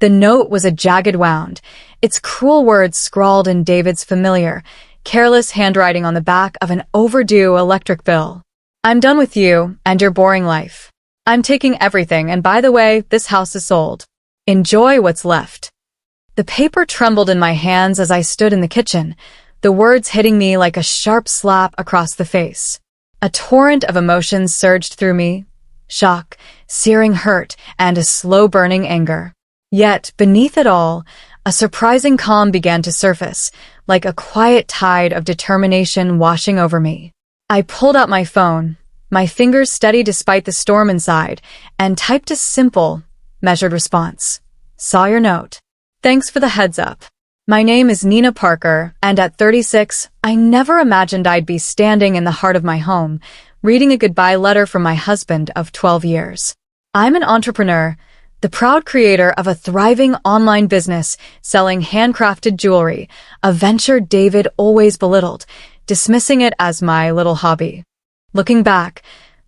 The note was a jagged wound, its cruel words scrawled in David's familiar, careless handwriting on the back of an overdue electric bill. "I'm done with you and your boring life. I'm taking everything, and by the way, this house is sold. Enjoy what's left." The paper trembled in my hands as I stood in the kitchen, the words hitting me like a sharp slap across the face. A torrent of emotions surged through me: shock, searing hurt, and a slow-burning anger. Yet, beneath it all, a surprising calm began to surface, like a quiet tide of determination washing over me. I pulled out my phone, my fingers steady despite the storm inside, and typed a simple, measured response. "Saw your note. Thanks for the heads up. My name is Nina Parker, and at 36, I never imagined I'd be standing in the heart of my home, reading a goodbye letter from my husband of 12 years. I'm an entrepreneur, the proud creator of a thriving online business selling handcrafted jewelry, a venture David always belittled, dismissing it as my little hobby." Looking back,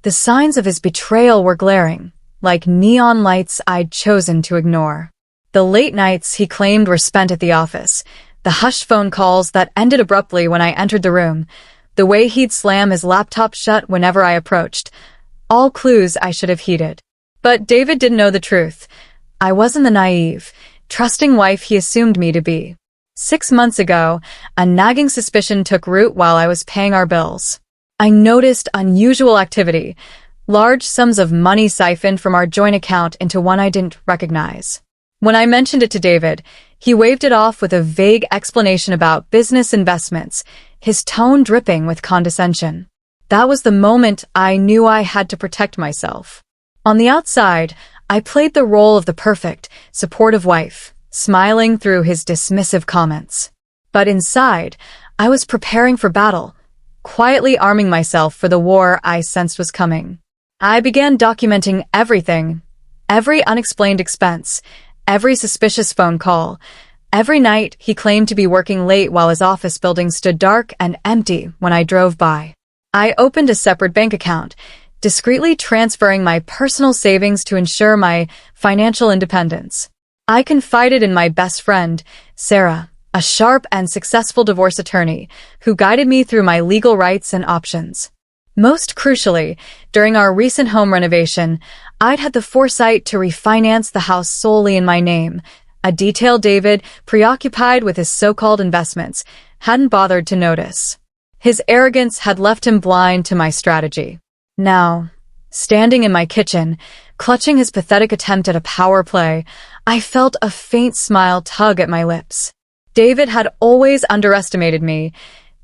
the signs of his betrayal were glaring, like neon lights I'd chosen to ignore. The late nights he claimed were spent at the office, the hushed phone calls that ended abruptly when I entered the room, the way he'd slam his laptop shut whenever I approached, all clues I should have heeded. But David didn't know the truth. I wasn't the naive, trusting wife he assumed me to be. 6 months ago, a nagging suspicion took root while I was paying our bills. I noticed unusual activity, large sums of money siphoned from our joint account into one I didn't recognize. When I mentioned it to David, he waved it off with a vague explanation about business investments, his tone dripping with condescension. That was the moment I knew I had to protect myself. On the outside, I played the role of the perfect, supportive wife, smiling through his dismissive comments. But inside, I was preparing for battle, quietly arming myself for the war I sensed was coming. I began documenting everything, every unexplained expense, every suspicious phone call, every night he claimed to be working late while his office building stood dark and empty when I drove by. I opened a separate bank account, discreetly transferring my personal savings to ensure my financial independence. I confided in my best friend, Sarah, a sharp and successful divorce attorney, who guided me through my legal rights and options. Most crucially, during our recent home renovation, I'd had the foresight to refinance the house solely in my name, a detail David, preoccupied with his so-called investments, hadn't bothered to notice. His arrogance had left him blind to my strategy. Now, standing in my kitchen, clutching his pathetic attempt at a power play, I felt a faint smile tug at my lips. David had always underestimated me,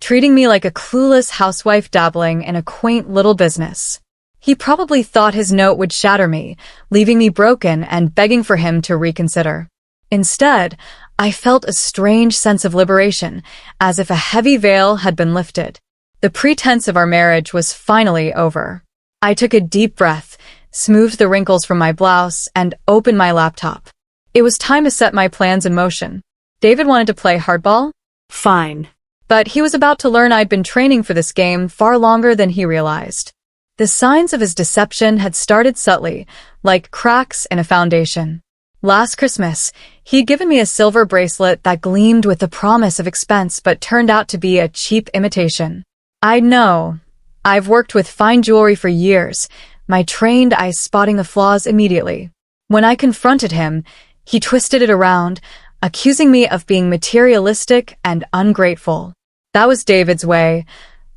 treating me like a clueless housewife dabbling in a quaint little business. He probably thought his note would shatter me, leaving me broken and begging for him to reconsider. Instead, I felt a strange sense of liberation, as if a heavy veil had been lifted. The pretense of our marriage was finally over. I took a deep breath, smoothed the wrinkles from my blouse, and opened my laptop. It was time to set my plans in motion. David wanted to play hardball? Fine. But he was about to learn I'd been training for this game far longer than he realized. The signs of his deception had started subtly, like cracks in a foundation. Last Christmas, he'd given me a silver bracelet that gleamed with the promise of expense but turned out to be a cheap imitation. I know. I've worked with fine jewelry for years, my trained eyes spotting the flaws immediately. When I confronted him, he twisted it around, accusing me of being materialistic and ungrateful. That was David's way,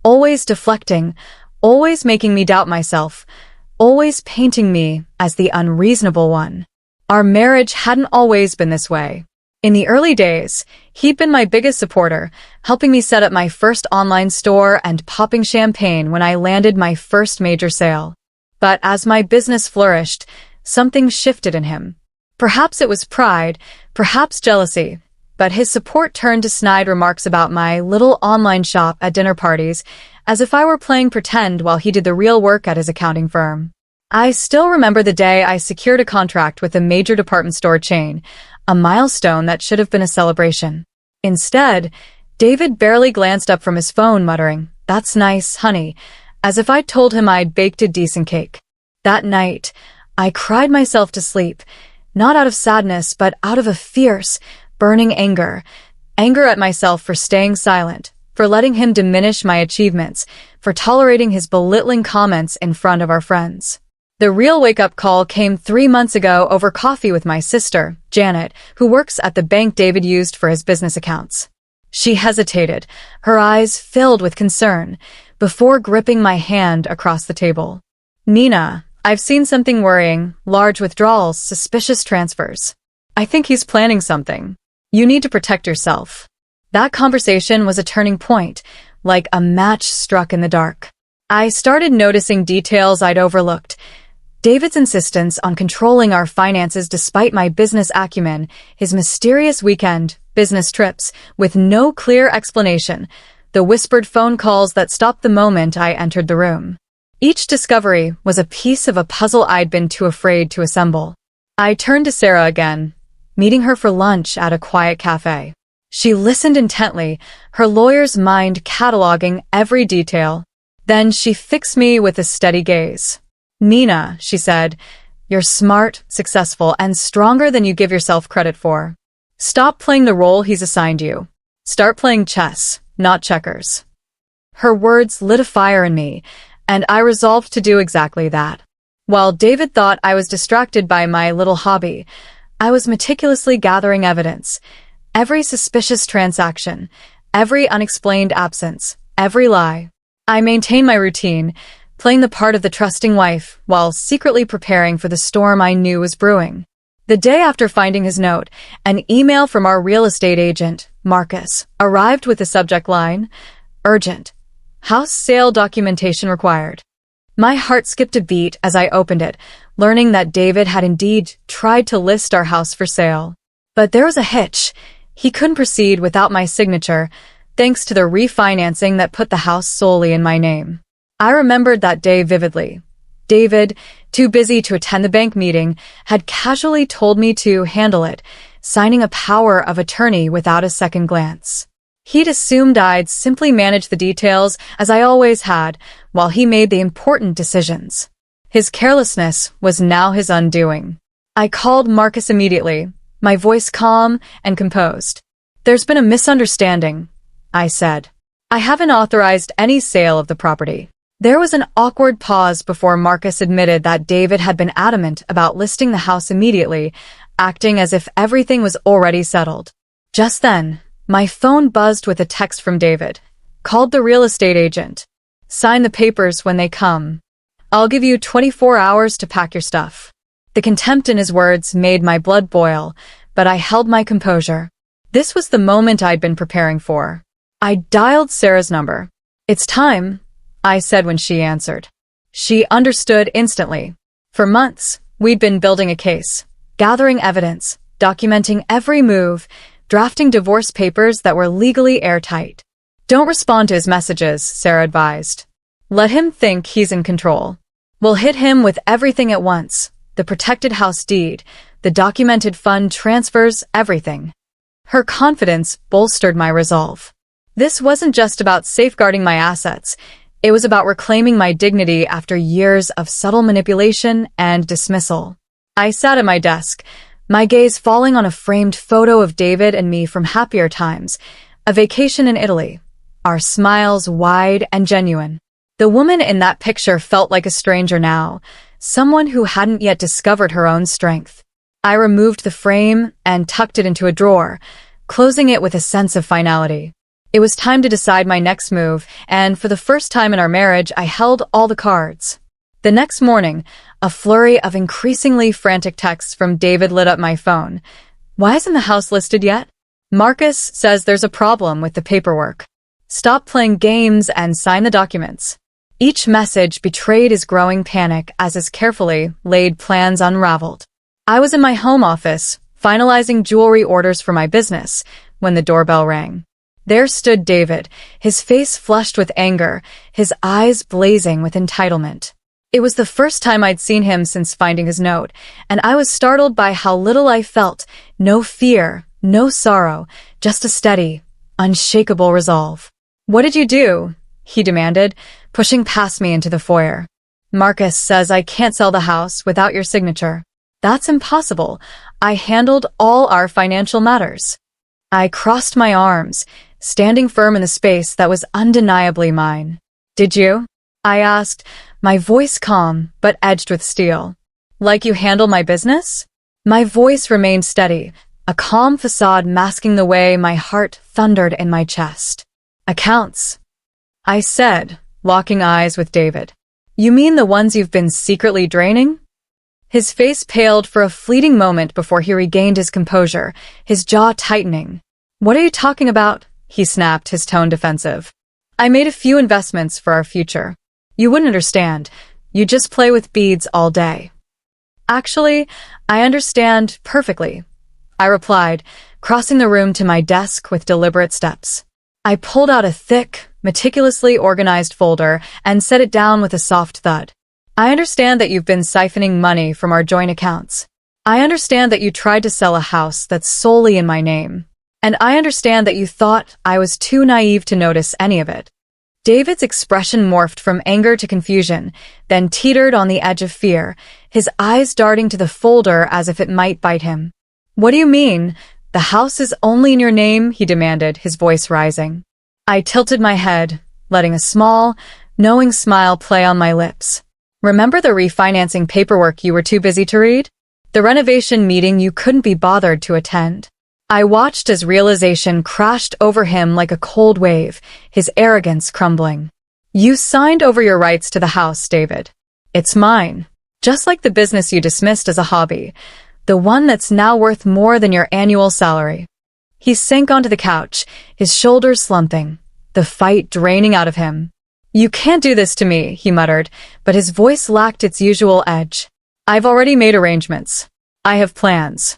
always deflecting, always making me doubt myself, always painting me as the unreasonable one. Our marriage hadn't always been this way. In the early days, he'd been my biggest supporter, helping me set up my first online store and popping champagne when I landed my first major sale. But as my business flourished, something shifted in him. Perhaps it was pride, perhaps jealousy, but his support turned to snide remarks about my little online shop at dinner parties, as if I were playing pretend while he did the real work at his accounting firm. I still remember the day I secured a contract with a major department store chain, a milestone that should have been a celebration. Instead, David barely glanced up from his phone, muttering, "That's nice, honey," as if I'd told him I'd baked a decent cake. That night, I cried myself to sleep, not out of sadness, but out of a fierce, burning anger. Anger at myself for staying silent, for letting him diminish my achievements, for tolerating his belittling comments in front of our friends. The real wake-up call came 3 months ago over coffee with my sister, Janet, who works at the bank David used for his business accounts. She hesitated, her eyes filled with concern, before gripping my hand across the table. "Nina, I've seen something worrying, large withdrawals, suspicious transfers. I think he's planning something. You need to protect yourself." That conversation was a turning point, like a match struck in the dark. I started noticing details I'd overlooked. David's insistence on controlling our finances despite my business acumen, his mysterious weekend, business trips, with no clear explanation, the whispered phone calls that stopped the moment I entered the room. Each discovery was a piece of a puzzle I'd been too afraid to assemble. I turned to Sarah again, meeting her for lunch at a quiet cafe. She listened intently, her lawyer's mind cataloging every detail. Then she fixed me with a steady gaze. "Nina," she said, "you're smart, successful, and stronger than you give yourself credit for. Stop playing the role he's assigned you. Start playing chess, not checkers." Her words lit a fire in me, and I resolved to do exactly that. While David thought I was distracted by my little hobby, I was meticulously gathering evidence. Every suspicious transaction, every unexplained absence, every lie. I maintained my routine, playing the part of the trusting wife while secretly preparing for the storm I knew was brewing. The day after finding his note, an email from our real estate agent, Marcus, arrived with the subject line, "Urgent. House sale documentation required." My heart skipped a beat as I opened it, learning that David had indeed tried to list our house for sale. But there was a hitch. He couldn't proceed without my signature, thanks to the refinancing that put the house solely in my name. I remembered that day vividly. David, too busy to attend the bank meeting, had casually told me to handle it, signing a power of attorney without a second glance. He'd assumed I'd simply manage the details, as I always had, while he made the important decisions. His carelessness was now his undoing. I called Marcus immediately, my voice calm and composed. "There's been a misunderstanding," I said. "I haven't authorized any sale of the property." There was an awkward pause before Marcus admitted that David had been adamant about listing the house immediately, acting as if everything was already settled. Just then, my phone buzzed with a text from David. "Called the real estate agent. Sign the papers when they come. I'll give you 24 hours to pack your stuff." The contempt in his words made my blood boil, but I held my composure. This was the moment I'd been preparing for. I dialed Sarah's number. "It's time," I said when she answered. She understood instantly. For months, we'd been building a case, gathering evidence, documenting every move, drafting divorce papers that were legally airtight. "Don't respond to his messages," Sarah advised. "Let him think he's in control. We'll hit him with everything at once, the protected house deed, the documented fund transfers, everything." Her confidence bolstered my resolve. This wasn't just about safeguarding my assets. It was about reclaiming my dignity after years of subtle manipulation and dismissal. I sat at my desk, my gaze falling on a framed photo of David and me from happier times, a vacation in Italy, our smiles wide and genuine. The woman in that picture felt like a stranger now, someone who hadn't yet discovered her own strength. I removed the frame and tucked it into a drawer, closing it with a sense of finality. It was time to decide my next move, and for the first time in our marriage, I held all the cards. The next morning, a flurry of increasingly frantic texts from David lit up my phone. "Why isn't the house listed yet? Marcus says there's a problem with the paperwork. Stop playing games and sign the documents." Each message betrayed his growing panic as his carefully laid plans unraveled. I was in my home office, finalizing jewelry orders for my business, when the doorbell rang. There stood David, his face flushed with anger, his eyes blazing with entitlement. It was the first time I'd seen him since finding his note, and I was startled by how little I felt. No fear, no sorrow, just a steady, unshakable resolve. "What did you do?" he demanded, pushing past me into the foyer. "Marcus says I can't sell the house without your signature." That's impossible. I handled all our financial matters. I crossed my arms, standing firm in the space that was undeniably mine. Did you? I asked, my voice calm but edged with steel. Like you handle my business? My voice remained steady, a calm facade masking the way my heart thundered in my chest. Accounts, I said, locking eyes with David. You mean the ones you've been secretly draining? His face paled for a fleeting moment before he regained his composure, his jaw tightening. What are you talking about? He snapped, his tone defensive. I made a few investments for our future. You wouldn't understand. You just play with beads all day. Actually, I understand perfectly, I replied, crossing the room to my desk with deliberate steps. I pulled out a thick, meticulously organized folder and set it down with a soft thud. I understand that you've been siphoning money from our joint accounts. I understand that you tried to sell a house that's solely in my name. And I understand that you thought I was too naive to notice any of it. David's expression morphed from anger to confusion, then teetered on the edge of fear, his eyes darting to the folder as if it might bite him. What do you mean? The house is only in your name, he demanded, his voice rising. I tilted my head, letting a small, knowing smile play on my lips. Remember the refinancing paperwork you were too busy to read? The renovation meeting you couldn't be bothered to attend? I watched as realization crashed over him like a cold wave, his arrogance crumbling. You signed over your rights to the house, David. It's mine. Just like the business you dismissed as a hobby, the one that's now worth more than your annual salary. He sank onto the couch, his shoulders slumping, the fight draining out of him. You can't do this to me, he muttered, but his voice lacked its usual edge. I've already made arrangements. I have plans.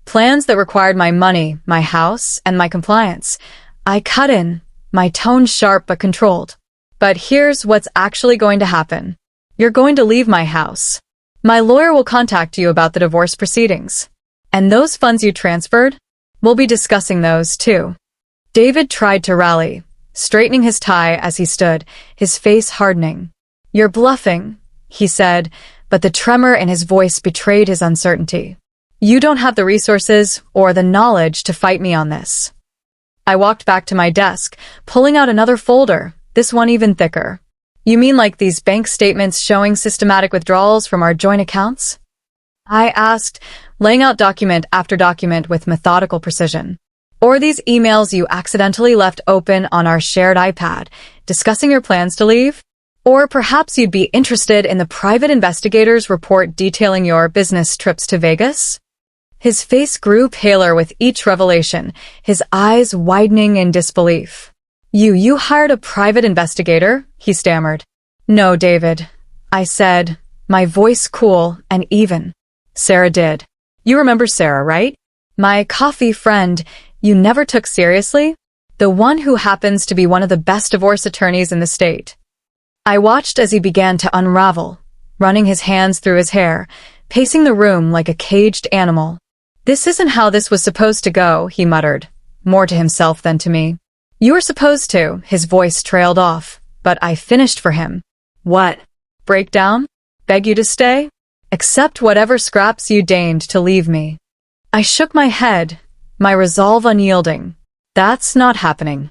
Plans that required my money, my house, and my compliance. I cut in, my tone sharp but controlled. But here's what's actually going to happen. You're going to leave my house. My lawyer will contact you about the divorce proceedings. And those funds you transferred? We'll be discussing those, too. David tried to rally, straightening his tie as he stood, his face hardening. You're bluffing, he said, but the tremor in his voice betrayed his uncertainty. You don't have the resources or the knowledge to fight me on this. I walked back to my desk, pulling out another folder, this one even thicker. You mean like these bank statements showing systematic withdrawals from our joint accounts? I asked, laying out document after document with methodical precision. Or these emails you accidentally left open on our shared iPad, discussing your plans to leave? Or perhaps you'd be interested in the private investigator's report detailing your business trips to Vegas? His face grew paler with each revelation, his eyes widening in disbelief. You hired a private investigator? He stammered. No, David, I said, my voice cool and even. Sarah did. You remember Sarah, right? My coffee friend you never took seriously? The one who happens to be one of the best divorce attorneys in the state. I watched as he began to unravel, running his hands through his hair, pacing the room like a caged animal. This isn't how this was supposed to go, he muttered, more to himself than to me. You were supposed to, his voice trailed off, but I finished for him. What? Break down? Beg you to stay? Accept whatever scraps you deigned to leave me. I shook my head, my resolve unyielding. That's not happening.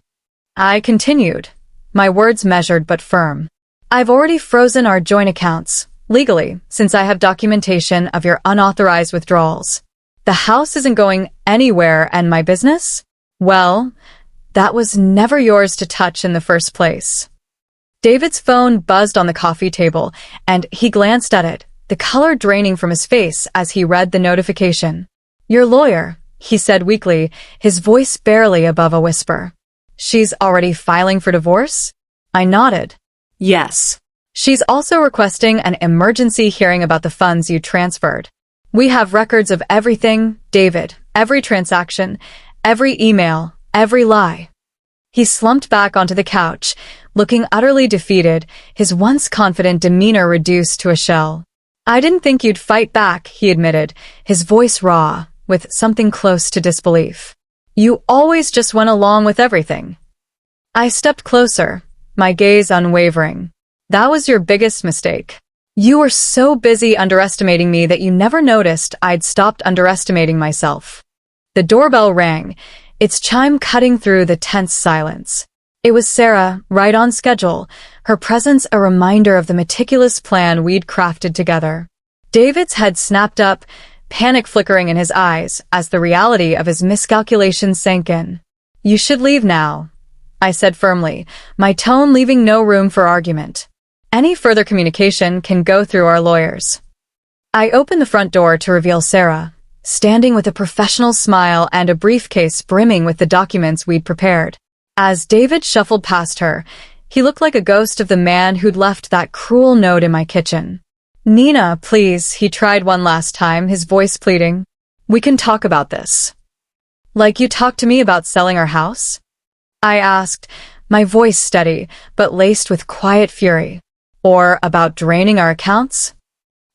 I continued, my words measured but firm. I've already frozen our joint accounts, legally, since I have documentation of your unauthorized withdrawals. The house isn't going anywhere and my business? Well, that was never yours to touch in the first place. David's phone buzzed on the coffee table, and he glanced at it, the color draining from his face as he read the notification. Your lawyer, he said weakly, his voice barely above a whisper. She's already filing for divorce? I nodded. Yes. She's also requesting an emergency hearing about the funds you transferred. We have records of everything, David, every transaction, every email, every lie. He slumped back onto the couch, looking utterly defeated, his once confident demeanor reduced to a shell. I didn't think you'd fight back, he admitted, his voice raw, with something close to disbelief. You always just went along with everything. I stepped closer, my gaze unwavering. That was your biggest mistake. You were so busy underestimating me that you never noticed I'd stopped underestimating myself. The doorbell rang, its chime cutting through the tense silence. It was Sarah, right on schedule, her presence a reminder of the meticulous plan we'd crafted together. David's head snapped up, panic flickering in his eyes as the reality of his miscalculations sank in. "You should leave now," I said firmly, my tone leaving no room for argument. "Any further communication can go through our lawyers." I opened the front door to reveal Sarah, standing with a professional smile and a briefcase brimming with the documents we'd prepared. As David shuffled past her, he looked like a ghost of the man who'd left that cruel note in my kitchen. "Nina, please," he tried one last time, his voice pleading. "We can talk about this." "Like you talked to me about selling our house?" I asked, my voice steady, but laced with quiet fury. "Or about draining our accounts?"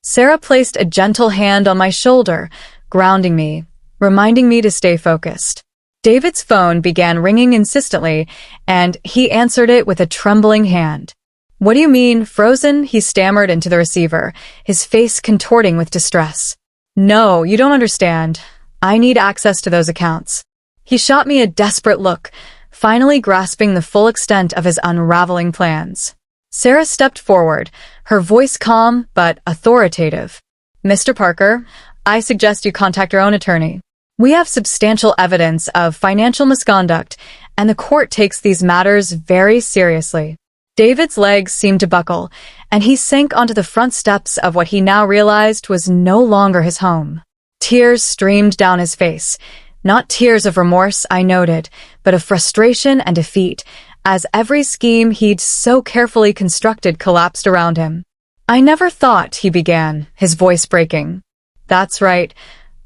Sarah placed a gentle hand on my shoulder, grounding me, reminding me to stay focused. David's phone began ringing insistently, and he answered it with a trembling hand. "What do you mean, frozen?" he stammered into the receiver, his face contorting with distress. "No, you don't understand. I need access to those accounts." He shot me a desperate look, finally grasping the full extent of his unraveling plans. Sarah stepped forward, her voice calm but authoritative. "Mr. Parker, I suggest you contact your own attorney. We have substantial evidence of financial misconduct, and the court takes these matters very seriously." David's legs seemed to buckle, and he sank onto the front steps of what he now realized was no longer his home. Tears streamed down his face, not tears of remorse, I noted, but of frustration and defeat, as every scheme he'd so carefully constructed collapsed around him. "I never thought," he began, his voice breaking. "That's right,"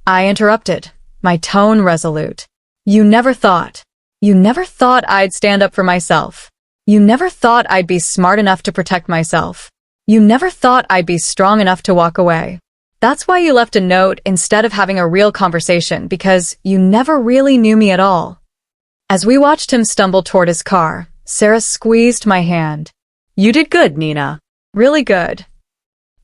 I interrupted, my tone resolute. You never thought I'd stand up for myself. You never thought I'd be smart enough to protect myself. You never thought I'd be strong enough to walk away. That's why you left a note instead of having a real conversation, because you never really knew me at all." As we watched him stumble toward his car, Sarah squeezed my hand. "You did good, Nina. Really good."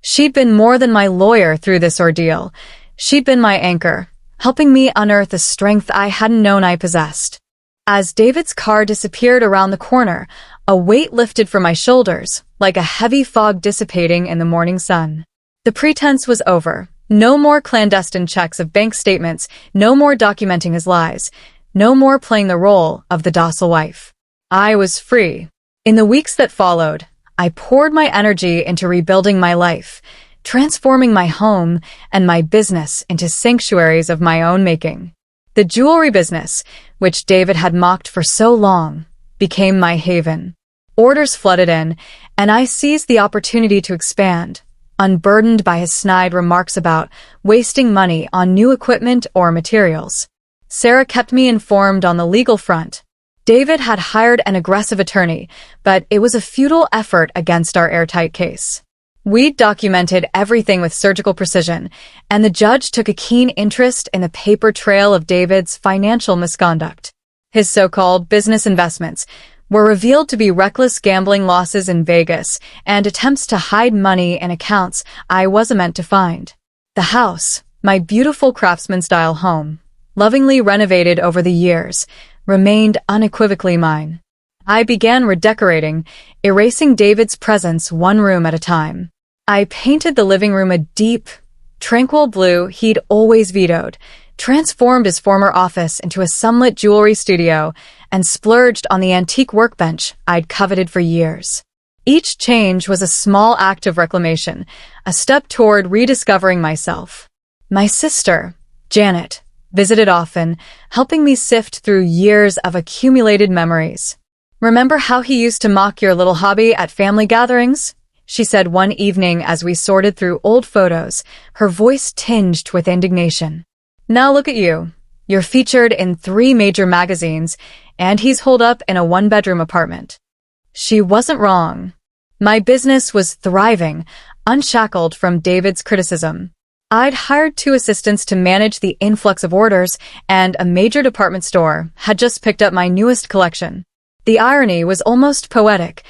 She'd been more than my lawyer through this ordeal. She'd been my anchor, helping me unearth a strength I hadn't known I possessed. As David's car disappeared around the corner, a weight lifted from my shoulders, like a heavy fog dissipating in the morning sun. The pretense was over. No more clandestine checks of bank statements, no more documenting his lies, no more playing the role of the docile wife. I was free. In the weeks that followed, I poured my energy into rebuilding my life, transforming my home and my business into sanctuaries of my own making. The jewelry business, which David had mocked for so long, became my haven. Orders flooded in, and I seized the opportunity to expand, unburdened by his snide remarks about wasting money on new equipment or materials. Sarah kept me informed on the legal front. David had hired an aggressive attorney, but it was a futile effort against our airtight case. We'd documented everything with surgical precision, and the judge took a keen interest in the paper trail of David's financial misconduct. His so-called business investments were revealed to be reckless gambling losses in Vegas and attempts to hide money in accounts I wasn't meant to find. The house, my beautiful craftsman-style home, lovingly renovated over the years, remained unequivocally mine. I began redecorating, erasing David's presence one room at a time. I painted the living room a deep, tranquil blue he'd always vetoed, transformed his former office into a sunlit jewelry studio, and splurged on the antique workbench I'd coveted for years. Each change was a small act of reclamation, a step toward rediscovering myself. My sister, Janet, visited often, helping me sift through years of accumulated memories. "Remember how he used to mock your little hobby at family gatherings?" she said one evening as we sorted through old photos, her voice tinged with indignation. "Now look at you. You're featured in 3 major magazines, and he's holed up in a 1-bedroom apartment." She wasn't wrong. My business was thriving, unshackled from David's criticism. I'd hired 2 assistants to manage the influx of orders, and a major department store had just picked up my newest collection. The irony was almost poetic.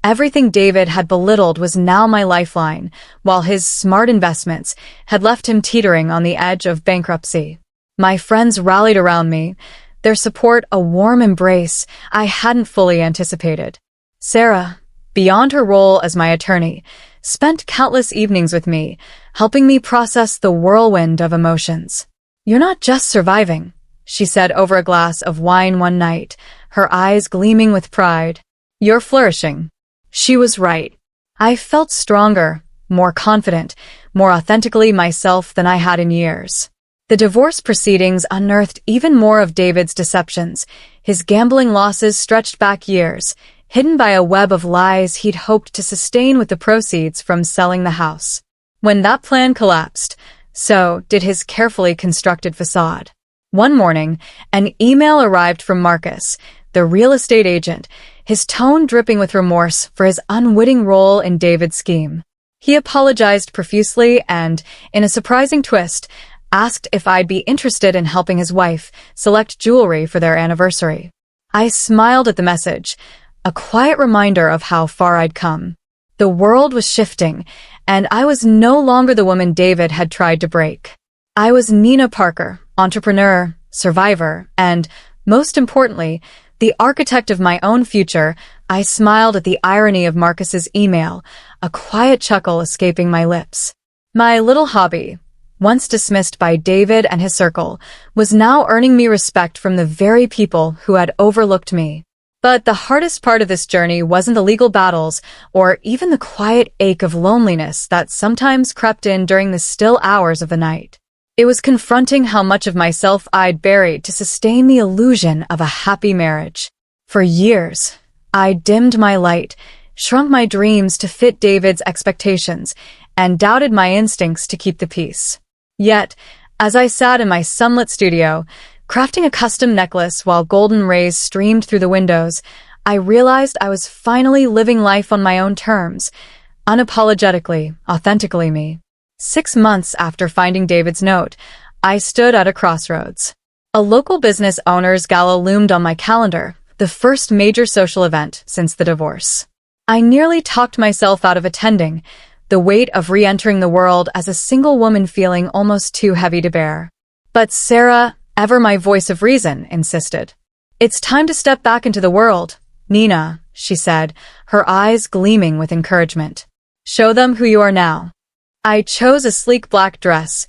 Everything David had belittled was now my lifeline, while his smart investments had left him teetering on the edge of bankruptcy. My friends rallied around me, their support a warm embrace I hadn't fully anticipated. Sarah, beyond her role as my attorney, spent countless evenings with me, helping me process the whirlwind of emotions. "You're not just surviving," she said over a glass of wine one night, her eyes gleaming with pride. "You're flourishing." She was right. I felt stronger, more confident, more authentically myself than I had in years. The divorce proceedings unearthed even more of David's deceptions. His gambling losses stretched back years, hidden by a web of lies he'd hoped to sustain with the proceeds from selling the house. When that plan collapsed, so did his carefully constructed facade. One morning, an email arrived from Marcus, the real estate agent, his tone dripping with remorse for his unwitting role in David's scheme. He apologized profusely and, in a surprising twist, asked if I'd be interested in helping his wife select jewelry for their anniversary. I smiled at the message, a quiet reminder of how far I'd come. The world was shifting, and I was no longer the woman David had tried to break. I was Nina Parker, entrepreneur, survivor, and, most importantly, the architect of my own future. I smiled at the irony of Marcus's email, a quiet chuckle escaping my lips. My little hobby, once dismissed by David and his circle, was now earning me respect from the very people who had overlooked me. But the hardest part of this journey wasn't the legal battles or even the quiet ache of loneliness that sometimes crept in during the still hours of the night. It was confronting how much of myself I'd buried to sustain the illusion of a happy marriage. For years, I dimmed my light, shrunk my dreams to fit David's expectations, and doubted my instincts to keep the peace. Yet, as I sat in my sunlit studio, crafting a custom necklace while golden rays streamed through the windows, I realized I was finally living life on my own terms, unapologetically, authentically me. 6 months after finding David's note, I stood at a crossroads. A local business owner's gala loomed on my calendar, the first major social event since the divorce. I nearly talked myself out of attending, the weight of re-entering the world as a single woman feeling almost too heavy to bear. But Sarah, ever my voice of reason, insisted. "It's time to step back into the world, Nina," she said, her eyes gleaming with encouragement. "Show them who you are now." I chose a sleek black dress,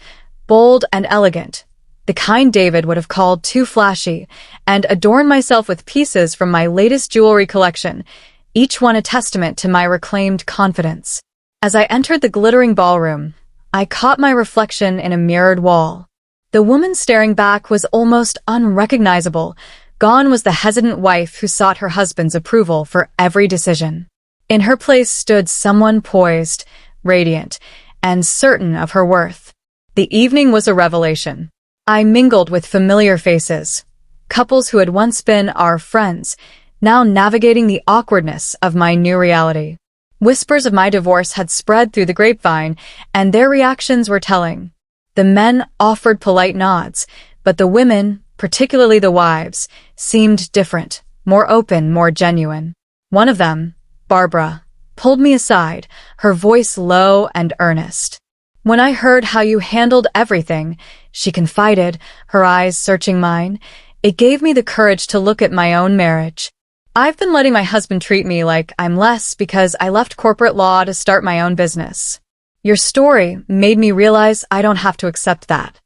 bold and elegant, the kind David would have called too flashy, and adorned myself with pieces from my latest jewelry collection, each one a testament to my reclaimed confidence. As I entered the glittering ballroom, I caught my reflection in a mirrored wall. The woman staring back was almost unrecognizable. Gone was the hesitant wife who sought her husband's approval for every decision. In her place stood someone poised, radiant, and certain of her worth. The evening was a revelation. I mingled with familiar faces, couples who had once been our friends, now navigating the awkwardness of my new reality. Whispers of my divorce had spread through the grapevine, and their reactions were telling. The men offered polite nods, but the women, particularly the wives, seemed different, more open, more genuine. One of them, Barbara, pulled me aside, her voice low and earnest. "When I heard how you handled everything," she confided, her eyes searching mine, "it gave me the courage to look at my own marriage. I've been letting my husband treat me like I'm less because I left corporate law to start my own business. Your story made me realize I don't have to accept that."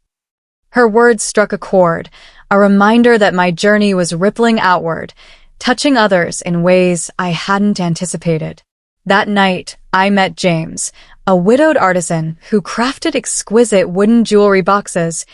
Her words struck a chord, a reminder that my journey was rippling outward, touching others in ways I hadn't anticipated. That night, I met James, a widowed artisan who crafted exquisite wooden jewelry boxes,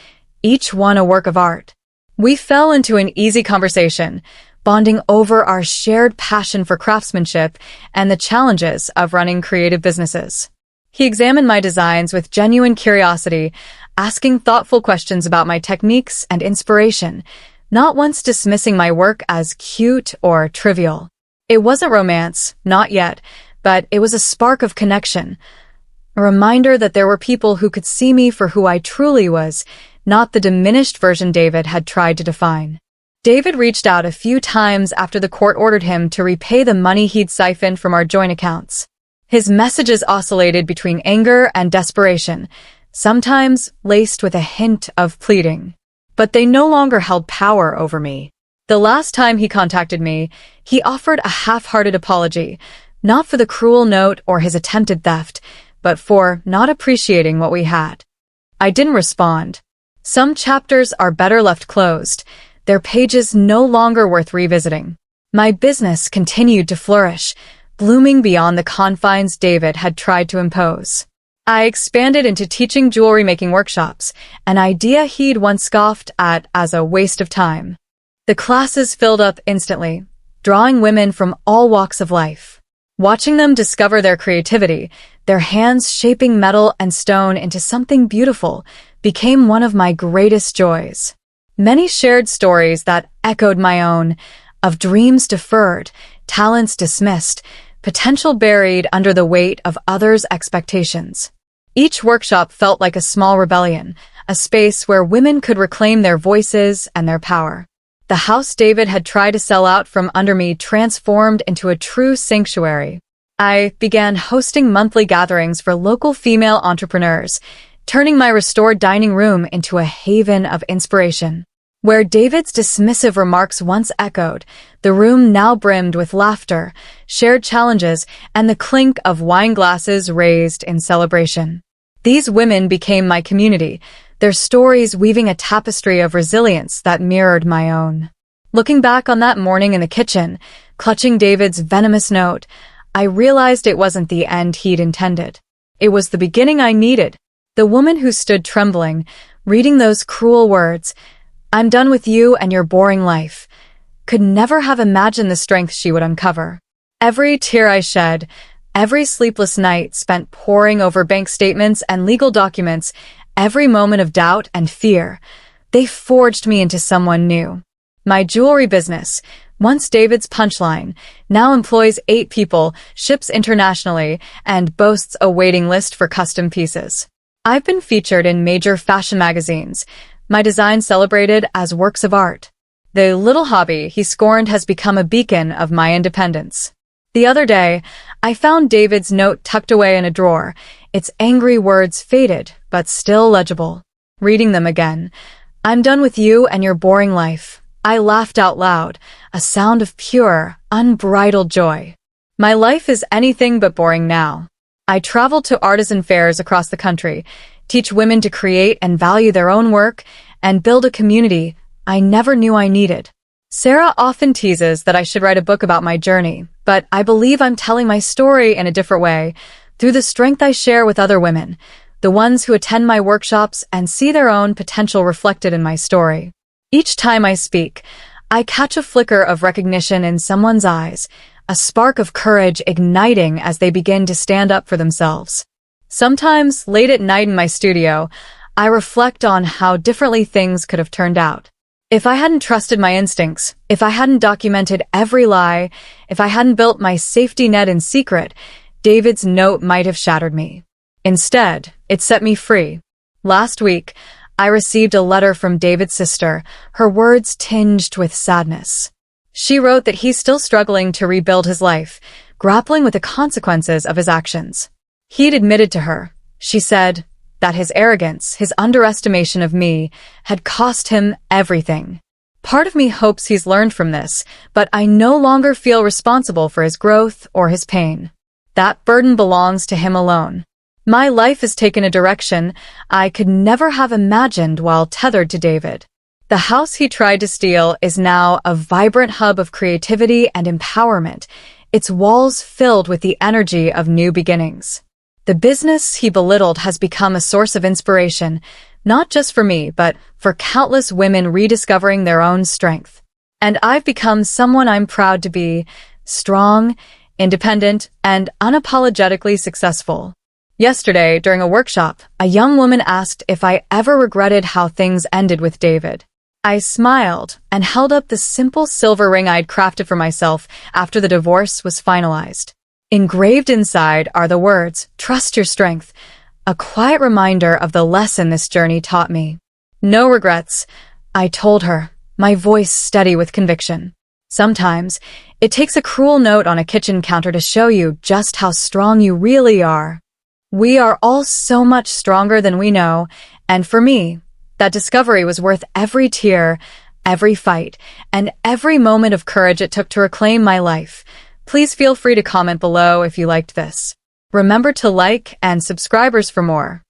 each one a work of art. We fell into an easy conversation, bonding over our shared passion for craftsmanship and the challenges of running creative businesses. He examined my designs with genuine curiosity, asking thoughtful questions about my techniques and inspiration, not once dismissing my work as cute or trivial. It wasn't romance, not yet, but it was a spark of connection, a reminder that there were people who could see me for who I truly was, not the diminished version David had tried to define. David reached out a few times after the court ordered him to repay the money he'd siphoned from our joint accounts. His messages oscillated between anger and desperation, sometimes laced with a hint of pleading. But they no longer held power over me. The last time he contacted me, he offered a half-hearted apology, not for the cruel note or his attempted theft, but for not appreciating what we had. I didn't respond. Some chapters are better left closed, their pages no longer worth revisiting. My business continued to flourish, blooming beyond the confines David had tried to impose. I expanded into teaching jewelry-making workshops, an idea he'd once scoffed at as a waste of time. The classes filled up instantly, drawing women from all walks of life. Watching them discover their creativity, their hands shaping metal and stone into something beautiful, became one of my greatest joys. Many shared stories that echoed my own, of dreams deferred, talents dismissed, potential buried under the weight of others' expectations. Each workshop felt like a small rebellion, a space where women could reclaim their voices and their power. The house David had tried to sell out from under me transformed into a true sanctuary. I began hosting monthly gatherings for local female entrepreneurs, turning my restored dining room into a haven of inspiration. Where David's dismissive remarks once echoed, the room now brimmed with laughter, shared challenges, and the clink of wine glasses raised in celebration. These women became my community, their stories weaving a tapestry of resilience that mirrored my own. Looking back on that morning in the kitchen, clutching David's venomous note, I realized it wasn't the end he'd intended. It was the beginning I needed. The woman who stood trembling, reading those cruel words, "I'm done with you and your boring life," could never have imagined the strength she would uncover. Every tear I shed, every sleepless night spent poring over bank statements and legal documents, every moment of doubt and fear, they forged me into someone new. My jewelry business, once David's punchline, now employs 8 people, ships internationally, and boasts a waiting list for custom pieces. I've been featured in major fashion magazines, my design celebrated as works of art. The little hobby he scorned has become a beacon of my independence. The other day, I found David's note tucked away in a drawer, its angry words faded, but still legible. Reading them again, "I'm done with you and your boring life," I laughed out loud, a sound of pure, unbridled joy. My life is anything but boring now. I travel to artisan fairs across the country, teach women to create and value their own work, and build a community I never knew I needed. Sarah often teases that I should write a book about my journey, but I believe I'm telling my story in a different way, through the strength I share with other women, the ones who attend my workshops and see their own potential reflected in my story. Each time I speak, I catch a flicker of recognition in someone's eyes, a spark of courage igniting as they begin to stand up for themselves. Sometimes, late at night in my studio, I reflect on how differently things could have turned out. If I hadn't trusted my instincts, if I hadn't documented every lie, if I hadn't built my safety net in secret, David's note might have shattered me. Instead, it set me free. Last week, I received a letter from David's sister, her words tinged with sadness. She wrote that he's still struggling to rebuild his life, grappling with the consequences of his actions. He'd admitted to her, she said, that his arrogance, his underestimation of me, had cost him everything. Part of me hopes he's learned from this, but I no longer feel responsible for his growth or his pain. That burden belongs to him alone. My life has taken a direction I could never have imagined while tethered to David. The house he tried to steal is now a vibrant hub of creativity and empowerment, its walls filled with the energy of new beginnings. The business he belittled has become a source of inspiration, not just for me, but for countless women rediscovering their own strength. And I've become someone I'm proud to be, strong, independent, and unapologetically successful. Yesterday, during a workshop, a young woman asked if I ever regretted how things ended with David. I smiled and held up the simple silver ring I'd crafted for myself after the divorce was finalized. Engraved inside are the words, "Trust your strength," a quiet reminder of the lesson this journey taught me. "No regrets," I told her, my voice steady with conviction. Sometimes, it takes a cruel note on a kitchen counter to show you just how strong you really are. We are all so much stronger than we know, and for me, that discovery was worth every tear, every fight, and every moment of courage it took to reclaim my life. Please feel free to comment below if you liked this. Remember to like and subscribers for more.